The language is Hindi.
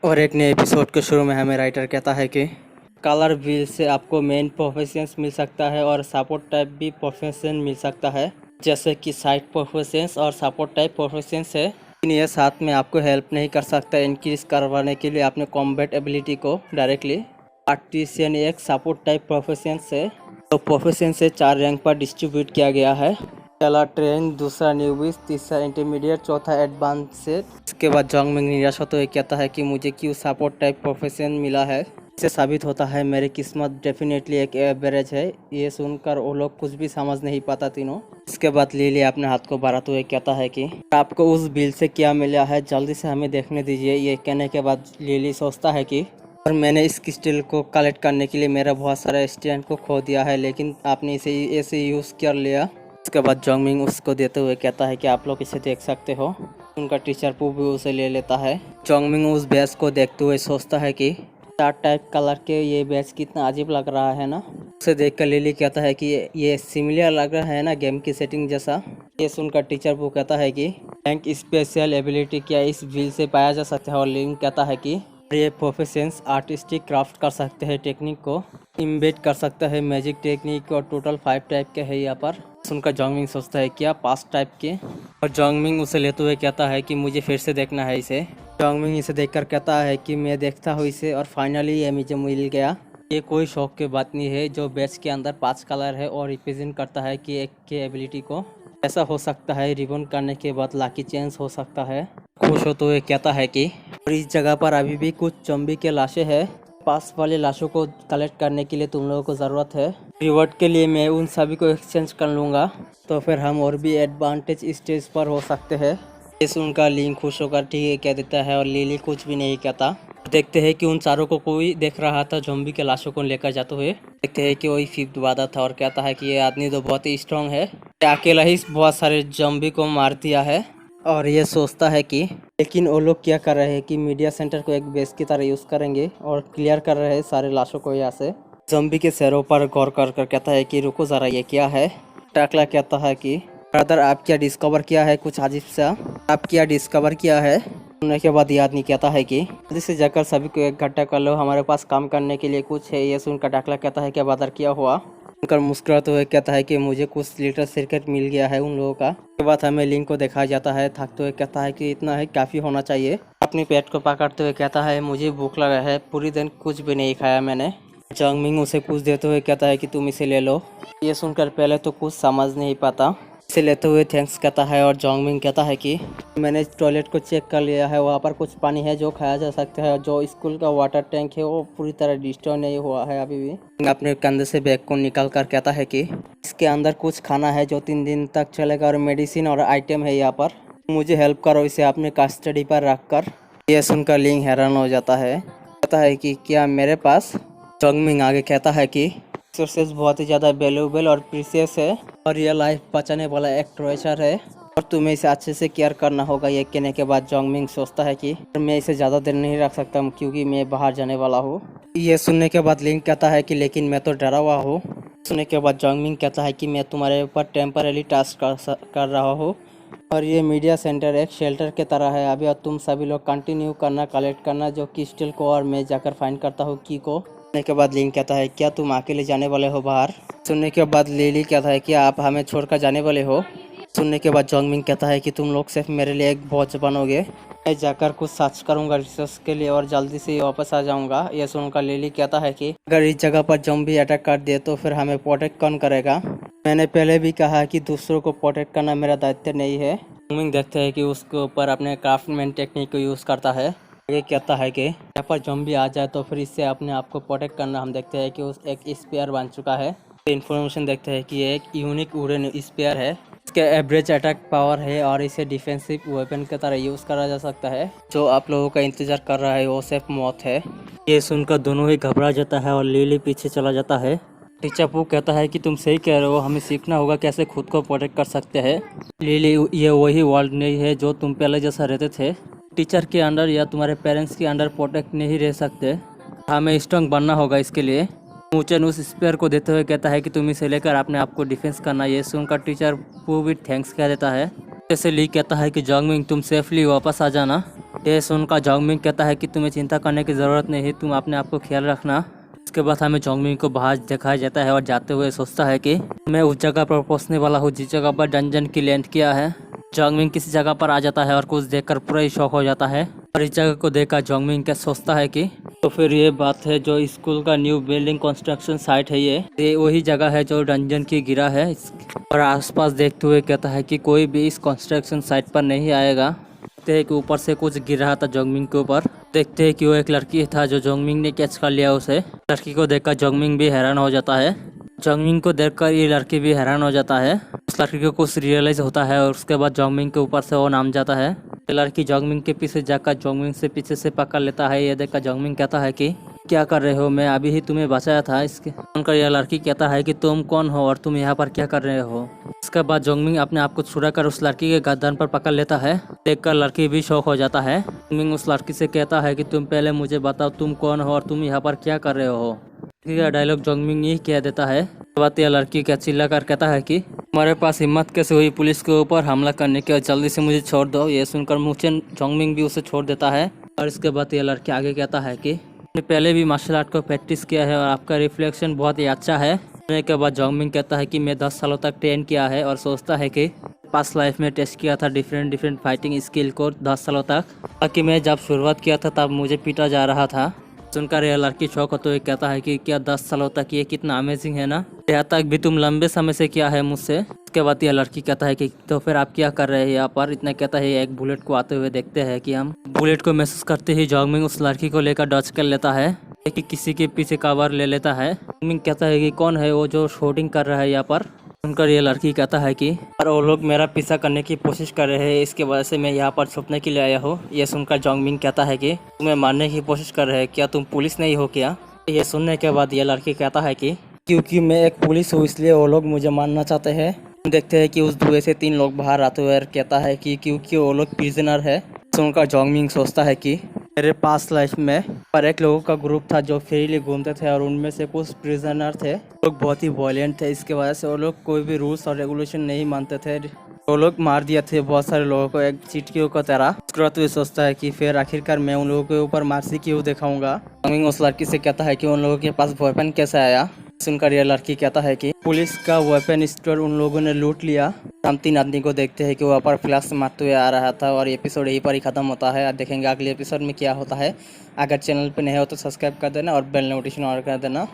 और एक नए एपिसोड के शुरू में हमें राइटर कहता है कि कलर व्हील से आपको मेन प्रोफेशंस मिल सकता है और सपोर्ट टाइप भी प्रोफेशन मिल सकता है, जैसे कि साइड प्रोफेशंस और सपोर्ट टाइप प्रोफेशंस है। लेकिन ये साथ में आपको हेल्प नहीं कर सकता इंक्रीज करवाने के लिए अपने कॉम्बैट एबिलिटी को डायरेक्टली। आर्टिशियन एक सपोर्ट टाइप प्रोफेशन है, तो प्रोफेशन से 4 रैंक पर डिस्ट्रीब्यूट किया गया है। पहला ट्रेन, दूसरा न्यूबीज, तीसरा इंटरमीडिएट, चौथा एडवांस। इसके बाद जोंगमिंग निराश होते हुए कहता है कि मुझे क्यों सपोर्ट टाइप प्रोफेशन मिला है। इससे साबित होता है मेरी किस्मत डेफिनेटली एक एवरेज है। ये सुनकर वो लोग कुछ भी समझ नहीं पाता तीनों। इसके बाद लिली अपने हाथ को बढ़ाते हुए कहता है कि आपको उस बिल से क्या मिला है, जल्दी से हमें देखने दीजिए। ये कहने के बाद लिली सोचता है कि और मैंने इस क्रिस्टल को कलेक्ट करने के लिए मेरा बहुत सारा स्टूडेंट को खो दिया है, लेकिन आपने इसे ऐसे यूज़ कर लिया। उसके बाद जोंगमिंग उसको देते हुए कहता है कि आप लोग इसे देख सकते हो। उनका टीचर पू भी उसे ले लेता है। जोंगमिंग उस बैच को देखते हुए सोचता है कि 4 टाइप कलर के ये बैच कितना अजीब लग रहा है ना। उसे देखकर लिली कहता है कि ये सिमिलर लग रहा है ना गेम की सेटिंग जैसा। ये सुनकर टीचर पू कहता है कि रैंक स्पेशल एबिलिटी क्या इस व्हील से पाया जा सकता है, और लिंक कहता है कि ये प्रोफेशंस आर्टिस्टिक क्राफ्ट कर सकते हैं, टेक्निक को इम्बेड कर सकता है, मैजिक टेक्निक, और टोटल 5 टाइप के है यहाँ पर। सुनकर जोंगमिंग सोचता है क्या 5 टाइप के, और जोंगमिंग उसे लेते हुए कहता है कि मुझे फिर से देखना है इसे। जोंगमिंग इसे देखकर कहता है कि मैं देखता हूँ इसे, और फाइनली ये मुझे मिल गया। ये कोई शौक की बात नहीं है, जो बैच के अंदर 5 कलर है और रिप्रेजेंट करता है कि एक के एबिलिटी को। ऐसा हो सकता है रिबन करने के बाद लकी चेंज हो सकता है। खुश होते हुए कहता है कि और इस जगह पर अभी भी कुछ ज़ॉम्बी के लाशें हैं। पास वाले लाशों को कलेक्ट करने के लिए तुम लोगों को ज़रूरत है। रिवॉर्ड के लिए मैं उन सभी को एक्सचेंज कर लूँगा, तो फिर हम और भी एडवांटेज स्टेज पर हो सकते हैं। ये सुनकर लिंक खुश होकर ठीक है कह देता है, और लिली कुछ भी नहीं कहता। देखते हैं कि उन चारों को कोई देख रहा था ज़ॉम्बी के लाशों को लेकर जाते हुए। देखते हैं कि वही फिफ्थ वादा था, और कहता है कि ये आदमी तो बहुत ही स्ट्रांग है, अकेला ही बहुत सारे ज़ॉम्बी को मार दिया है। और ये सोचता है कि लेकिन वो लोग क्या कर रहे हैं कि मीडिया सेंटर को एक बेस की तरह यूज़ करेंगे और क्लियर कर रहे हैं सारे लाशों को यहाँ से। ज़ॉम्बी के सैरों पर गौर कर कर कहता है कि रुको ज़रा, ये क्या है। टाकला कहता है कि ब्रदर आप क्या डिस्कवर किया है कुछ अजीब सा, आप क्या डिस्कवर किया है। सुनने के बाद ये आदमी कहता है कि जल्दी से जाकर सभी को इकट्ठा कर लो, हमारे पास काम करने के लिए कुछ है। ये सुनकर टाकला कहता है क्या ब्रदर क्या हुआ। उनकर मुस्कुराते हुए कहता है कि मुझे कुछ लीटर सिरकट मिल गया है उन लोगों का। उसके बाद हमें लिंक को दिखाया जाता है थकते हुए कहता है कि इतना है काफ़ी होना चाहिए। अपने पेट को पकड़ते हुए कहता है मुझे भूख लगा है, पूरी दिन कुछ भी नहीं खाया मैंने। जोंगमिंग उसे कुछ देते हुए कहता है कि तुम इसे ले लो। ये सुनकर पहले तो कुछ समझ नहीं पाता, इसे लेते हुए थैंक्स कहता है। और जोंगमिंग कहता है कि मैंने टॉयलेट को चेक कर लिया है, वहाँ पर कुछ पानी है जो खाया जा सकता है, और जो स्कूल का वाटर टैंक है वो पूरी तरह डिस्ट्रॉय नहीं हुआ है अभी भी। अपने कंधे से बैग को निकाल कर कहता है कि इसके अंदर कुछ खाना है जो 3 दिन तक चलेगा, और मेडिसिन और आइटम है यहाँ पर, मुझे हेल्प करो इसे अपने कस्टडी पर रख कर। यह सुनकर लिंग हैरान हो जाता है, कहता है कि क्या मेरे पास। जोंगमिंग आगे कहता है कि रिसोर्सेज बहुत ही ज़्यादा वैल्यूएबल और प्रीशियस है, और यह लाइफ बचाने वाला एक ट्रेजर है, और तुम्हें इसे अच्छे से केयर करना होगा। ये कहने के बाद जोंगमिंग सोचता है कि मैं इसे ज़्यादा देर नहीं रख सकता क्योंकि मैं बाहर जाने वाला हूँ। ये सुनने के बाद लिंक कहता है कि लेकिन मैं तो डरा हुआ हूँ। सुनने के बाद जोंगमिंग कहता है कि मैं तुम्हारे ऊपर टेम्पररी टास्क कर रहा हूँ, और ये मीडिया सेंटर एक शेल्टर के तरह है अभी, और तुम सभी लोग कंटिन्यू करना, कलेक्ट करना जो क्रिस्टल को, और मैं जाकर फाइंड करता हूँ की को। सुनने के बाद लिंक कहता है क्या तुम अकेले जाने वाले हो बाहर। सुनने के बाद लिली कहता है कि आप हमें छोड़कर जाने वाले हो। सुनने के बाद जोंगमिंग कहता है कि तुम लोग सिर्फ मेरे लिए एक बोझ बनोगे, मैं जाकर कुछ सर्च करूंगा रिसर्च के लिए और जल्दी से वापस आ जाऊंगा। यह सुनकर लिली कहता है कि अगर इस जगह पर ज़ॉम्बी अटैक कर दे तो फिर हमें प्रोटेक्ट कौन करेगा। मैंने पहले भी कहा कि दूसरों को प्रोटेक्ट करना मेरा दायित्व नहीं है। जोंगमिंग देखते हैं कि उसके ऊपर अपने क्राफ्टमैन टेक्निक को यूज़ करता है। ये कहता है कि यहाँ पर ज़ॉम्बी आ जाए तो फिर इससे अपने आप को प्रोटेक्ट करना। हम देखते हैं कि उस एक स्पेयर बन चुका है। इन्फॉर्मेशन देखते हैं कि ये एक यूनिक वुडन स्पेयर है, इसके एवरेज अटैक पावर है, और इसे डिफेंसिव वेपन की तरह यूज़ करा जा सकता है। जो आप लोगों का इंतजार कर रहा है वो सिर्फ मौत है। ये सुनकर दोनों ही घबरा जाता है, और लिली पीछे चला जाता है। टीचर पू कहता है कि तुम सही कह रहे हो, हमें सीखना होगा कैसे खुद को प्रोटेक्ट कर सकते हैं। लिली ये वही वर्ल्ड नहीं है जो तुम पहले जैसा रहते थे। टीचर के अंडर या तुम्हारे पेरेंट्स के अंडर प्रोटेक्ट नहीं रह सकते, हमें स्ट्रांग बनना होगा इसके लिए। मूचन उस स्पेयर को देते हुए कहता है कि तुम इसे लेकर अपने आप को डिफेंस करना। ये सुनकर टीचर पू भी थैंक्स कह देता है। जैसे ली कहता है कि जोंगमिंग तुम सेफली वापस आ जाना। ये सुनकर जोंगमिंग कहता है कि तुम्हें चिंता करने की ज़रूरत नहीं है, तुम अपने आप को ख्याल रखना। इसके बाद हमें जोंगमिंग को बाहर दिखाया जाता है और जाते हुए सोचता है कि मैं उस जगह पर पहुंचने वाला हूँ जिस जगह पर डंजन की लैंड किया है। जोंगमिंग किसी जगह पर आ जाता है और कुछ देखकर पूरा ही शॉक हो जाता है और इस जगह को देखकर जोंगमिंग क्या सोचता है कि तो फिर ये बात है जो स्कूल का न्यू बिल्डिंग कंस्ट्रक्शन साइट है, ये वही जगह है जो डंजन की गिरा है। और आसपास देखते हुए कहता है कि कोई भी इस कंस्ट्रक्शन साइट पर नहीं आएगा। देखते हैं कि ऊपर से कुछ गिर रहा था जोंगमिंग के ऊपर। देखते हैं कि वो एक लड़की था जो जोंगमिंग ने कैच कर लिया उसे। लड़की को देखकर जोंगमिंग भी हैरान हो जाता है। जोंगमिंग को देखकर ये लड़की भी हैरान हो जाता है। उस लड़की को कुछ रियलाइज होता है और उसके बाद जोंगमिंग के ऊपर से वो नाम जाता है। ये लड़की जोंगमिंग के पीछे जाकर जोंगमिंग से पीछे से पकड़ लेता है। ये देखकर जोंगमिंग कहता है कि क्या कर रहे हो, मैं अभी ही तुम्हें बचाया था। इसके सुनकर यह लड़की कहता है कि तुम कौन हो और तुम यहाँ पर क्या कर रहे हो। इसके बाद जोंगमिंग अपने आप को छुड़ाकर उस लड़की के गर्दन पर पकड़ लेता है। देखकर लड़की भी शौक हो जाता है। जोंगमिंग उस लड़की से कहता है कि तुम पहले मुझे बताओ तुम कौन हो और तुम यहाँ पर क्या कर रहे हो। डायलॉग जोंगमिंग यही कह देता है। बात यह लड़की क्या चिल्लाकर कहता है कि हमारे पास हिम्मत कैसे हुई पुलिस के ऊपर हमला करने की, और जल्दी से मुझे छोड़ दो। ये सुनकर मुझे जोंगमिंग भी उसे छोड़ देता है। और इसके बाद यह लड़की आगे कहता है कि मैंने पहले भी मार्शल आर्ट को प्रैक्टिस किया है और आपका रिफ्लेक्शन बहुत ही अच्छा है। सुनने के बाद जोंगमिंग कहता है कि मैं 10 सालों तक ट्रेन किया है और सोचता है कि पास्ट लाइफ में टेस्ट किया था डिफरेंट फाइटिंग स्किल को 10 सालों तक, ताकि मैं जब शुरुआत किया था तब मुझे पीटा जा रहा था। सुनकर यह लड़की शौक होते हुए कहता है कि क्या 10 सालों तक, ये कितना अमेजिंग है ना, यहाँ तक भी तुम लंबे समय से किया है मुझसे। इसके बाद यह लड़की कहता है कि तो फिर आप क्या कर रहे हैं यहाँ पर। इतना कहता है एक बुलेट को आते हुए देखते हैं कि हम बुलेट को महसूस करते ही जोंगमिंग उस लड़की को लेकर डच कर लेता है कि किसी के पीछे कवर ले लेता है। जोंगमिंग कहता है कि कौन है वो जो शूटिंग कर रहा है यहाँ पर। सुनकर ये लड़की कहता है कि और वो लोग मेरा पीछा करने की कोशिश कर रहे हैं, इसके वजह से मैं यहाँ पर छुपने के लिए आया हूँ। ये सुनकर जोंगमिंग कहता है कि तुम्हें मारने की कोशिश कर रहे हैं, क्या तुम पुलिस नहीं हो क्या। ये सुनने के बाद ये लड़की कहता है कि क्योंकि मैं एक पुलिस हूँ इसलिए वो लोग मुझे मारना चाहते हैं। देखते हैं कि उस धुएं से 3 लोग बाहर आते हुए कहता है कि क्योंकि वो लोग प्रिजनर है। सुनकर जोंगमिंग सोचता है कि मेरे पास लाइफ में पर एक लोगों का ग्रुप था जो फ्रीली घूमते थे और उनमें से कुछ प्रिजनर थे, लोग बहुत ही वॉयलेंट थे। इसके वजह से वो लोग कोई भी रूल्स और रेगुलेशन नहीं मानते थे। वो लोग मार दिए थे बहुत सारे लोगों को एक चिटकियों की तरह। उसके बाद सोचता है कि फिर आखिरकार मैं उन लोगों के ऊपर मार्सी क्यों दिखाऊंगा। जोंगमिंग उस लड़की से कहता है कि उन लोगों के पास वेपन कैसे आया। सुनकर यह लड़की कहता है कि पुलिस का वेपन स्टोर उन लोगों ने लूट लिया। हम 3 आदमी को देखते हैं कि वहाँ पर फ्लैश मारते हुए आ रहा था और एपिसोड यहीं पर ही खत्म होता है। देखेंगे अगले एपिसोड में क्या होता है। अगर चैनल पे नए हो तो सब्सक्राइब कर देना और बेल नोटिफिकेशन ऑन कर देना।